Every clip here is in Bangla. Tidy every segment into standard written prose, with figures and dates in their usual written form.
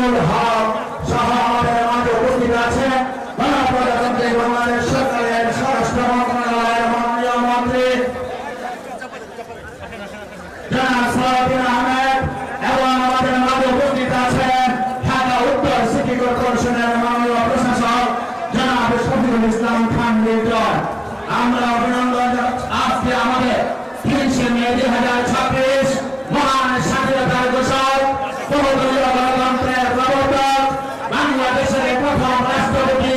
আমিনুল হক সহ আমাদের মাঝে উপস্থিত আছেন গণপ্রজাতন্ত্রী বাংলাদেশ সরকারের স্বরাষ্ট্র মন্ত্রণালয়ের মাননীয় মন্ত্রী জনাব সালাউদ্দিন আহমেদ এবং আমাদের মাঝে উপস্থিত আছেন ঢাকা উত্তর সিটি কর্পোরেশনের মাননীয় প্রশাসক জনাব শফিকুল ইসলাম খান লিটন। আমরা অভিনন্দন আজকে আমাদের 300 মে 2026 মহান স্বাধীনতার ঘোষক বহুদলীয় গণতন্ত্রের প্রবর্তক বাংলাদেশের প্রথম রাষ্ট্রপতি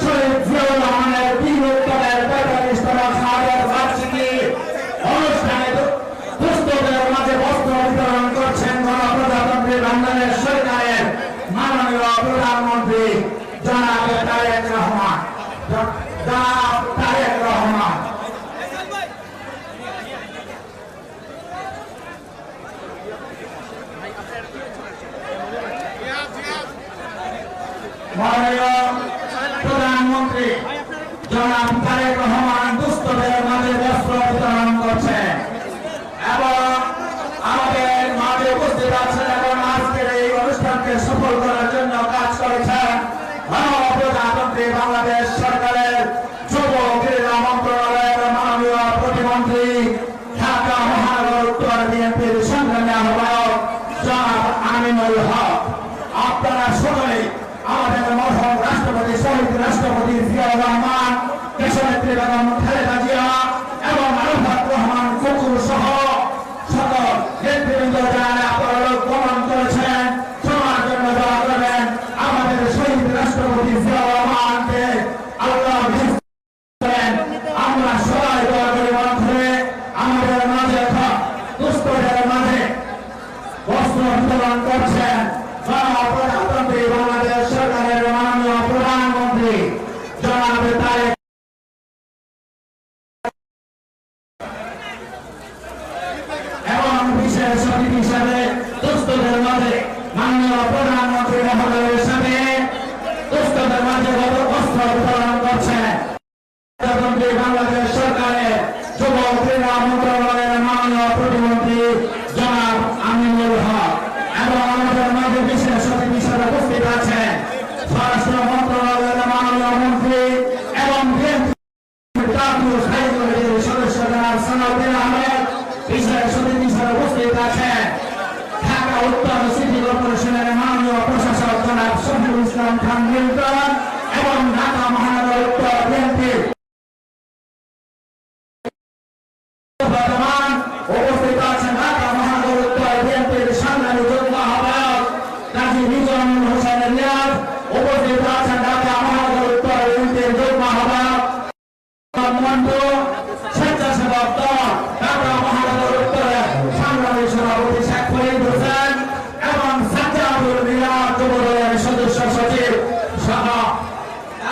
শহীদ জিয়াউর রহমানের বীর উত্তমের 45তম শাহাদাত বার্ষিকী অনুষ্ঠানে দুস্থদের মাঝে বস্ত্র বিতরণ করছেন গণপ্রজাতন্ত্রী বাংলাদেশ সরকারের মাননীয় প্রধানমন্ত্রী জনাব তারেক রহমান। মাননীয় প্রধানমন্ত্রী জনাব তারেক রহমান দুস্থদের মাঝে বস্ত্র বিতরণ করছেন এবং আমাদের মাঝে উপস্থিত আছেন এবং আজকের এই অনুষ্ঠানকে সফল করার জন্য কাজ করেছেন গণপ্রজাতন্ত্রী বাংলাদেশ সরকারের যুব ক্রীড়া মন্ত্রণালয়ের মাননীয় প্রতিমন্ত্রী ঢাকা মহানগর উত্তর বিএনপির সংগ্রামী আহ্বায়ক জনাব আমিনুল হক। আপনারা সকলেই আমাদের মরহুম রাষ্ট্রপতি শহীদ রাষ্ট্রপতি জিয়াউর রহমান, দেশনেত্রী বেগম খালেদা জিয়া এবং আরাফাত রহমান কুকুর সহ সকল নেতৃবৃন্দ যারা পরলোক গমন করেছেন সবার জন্য দোয়া করবেন। আমাদের শহীদ রাষ্ট্রপতি জিয়াউর রহমানকে আল্লাহ করেন। আমরা সবাই দোয়া করি মন্ত্রে আমাদের মাঝে দুস্থদের মাঝে বস্ত্র বিতরণ করছেন গণপ্রজাতন্ত্রী বাংলাদেশ সরকারের মাননীয় প্রধানমন্ত্রী জনাব তারেক এবং বিশেষ অতিথি হিসাবে দুস্থদের মাঝে মাননীয় প্রধানমন্ত্রী মহোদয়ের সাথে দুস্থদের মাঝে বস্ত্র বিতরণ করছেন বাংলাদেশ সরকারের যুব ক্রীড়া মন্ত্রণালয়ের মাননীয় প্রতিমন্ত্রী জনাব আমিনুল হক এবং আমাদের মাঝে বিশেষ অতিথি হিসেবে উপস্থিত আছেন স্বরাষ্ট্র মন্ত্রণালয়ের মাননীয় মন্ত্রী এবং সদস্য জনাব সালাউদ্দিন আহমেদ। বিশেষ অতিথি হিসেবে উপস্থিত আছেন ঢাকা উত্তর সিটি কর্পোরেশনের মাননীয় প্রশাসক জনাব শফিকুল ইসলাম খান লিটন এবং ঢাকা মহানগর উত্তর বিএনপির উপস্থিত আছেন ঢাকা মহানগর উত্তর বিএনপির সংগ্রামী যুগ্ম আহ্বায়ক কাজী মিজানুর হোসেন রিয়াজ। উপস্থিত আছেন ঢাকা মহানগর উত্তর বিএনপির যুগ্ম আহ্বায়ক মন্টু স্বেচ্ছাসেবক দল ঢাকা মহানগর উত্তরের সংগ্রামী সভাপতি শেখ ফরিদ হোসেন এবং সাজ্জাদুল মিলাদ যুব দলের সদস্য সচিব সহ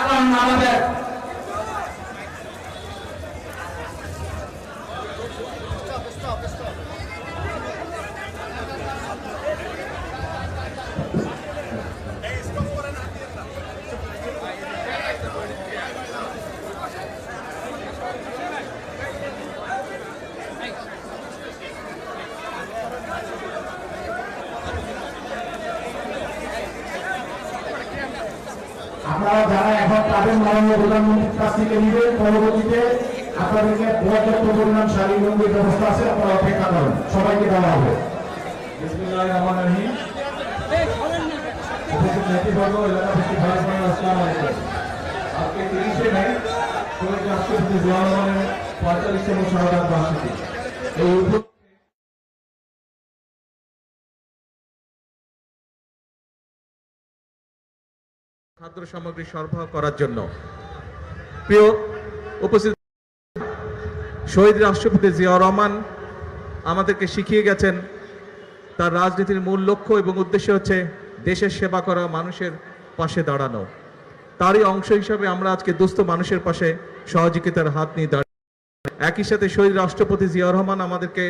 এবং আমাদের আপনারা যারা এখন তাদের মাননীয় প্রধানমন্ত্রীর কাছ থেকে নিবেন পরবর্তীতে আপনাদেরকে পর্যাপ্ত পরিমাণ শাড়ি লুঙ্গির ব্যবস্থা আছে, আপনারা অপেক্ষা করেন, সবাইকে দেওয়া হবে। বিসমিল্লাহির রহমানির রহিম। উপস্থিত নেতৃবর্গ, এলাকাবাসী ভাই বোনেরা, আসসালামু আলাইকুম। আজকে 30শে মে শহীদ রাষ্ট্রপতি জিয়াউর রহমানের 45তম শাহাদাত বার্ষিকী। এই খাদ্য সামগ্রী সরবরাহ করার জন্য প্রিয় উপস্থিত শহীদ রাষ্ট্রপতি জিয়াউর রহমান আমাদেরকে শিখিয়ে গেছেন তার রাজনীতির মূল লক্ষ্য এবং উদ্দেশ্য হচ্ছে দেশের সেবা করা, মানুষের পাশে দাঁড়ানো। তারই অংশ হিসাবে আমরা আজকে দুস্থ মানুষের পাশে সহযোগিতার হাত নিয়ে দাঁড়িয়ে। একই সাথে শহীদ রাষ্ট্রপতি জিয়াউর রহমান আমাদেরকে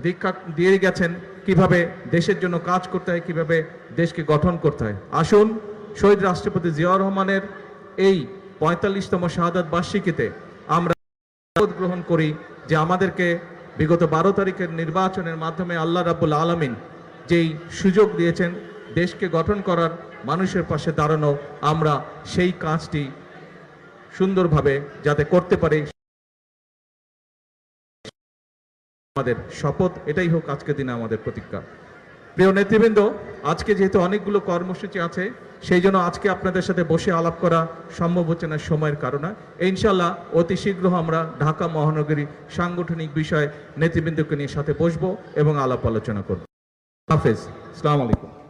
দীক্ষা দিয়ে গেছেন কিভাবে দেশের জন্য কাজ করতে হয়, কিভাবে দেশকে গঠন করতে হয়। আসুন শহীদ রাষ্ট্রপতি জিয়াউর রহমানের এই 45তম শাহাদাত বার্ষিকীতে আমরা শপথ গ্রহণ করি যে আমাদেরকে বিগত 12 তারিখের নির্বাচনের মাধ্যমে আল্লাহ রাব্বুল আলামিন যেই সুযোগ দিয়েছেন, দেশকে গঠন করার, মানুষের পাশে দাঁড়ানো, আমরা সেই কাজটি সুন্দরভাবে যাতে করতে পারি আমাদের শপথ, এটাই হোক আজকের দিনে আমাদের প্রতিজ্ঞা। প্রিয় নেতৃবৃন্দ, আজকে যেহেতু অনেকগুলো কর্মসূচি আছে, সেই জন্য আজকে আপনাদের সাথে বসে আলাপ করা সম্ভব হচ্ছে না সময়ের কারণে। ইনশাল্লাহ অতি শীঘ্র আমরা ঢাকা মহানগরী সাংগঠনিক বিষয়ে নেতৃবৃন্দকে নিয়ে সাথে বসবো এবং আলাপ আলোচনা করব। হাফেজ, আসসালামু আলাইকুম।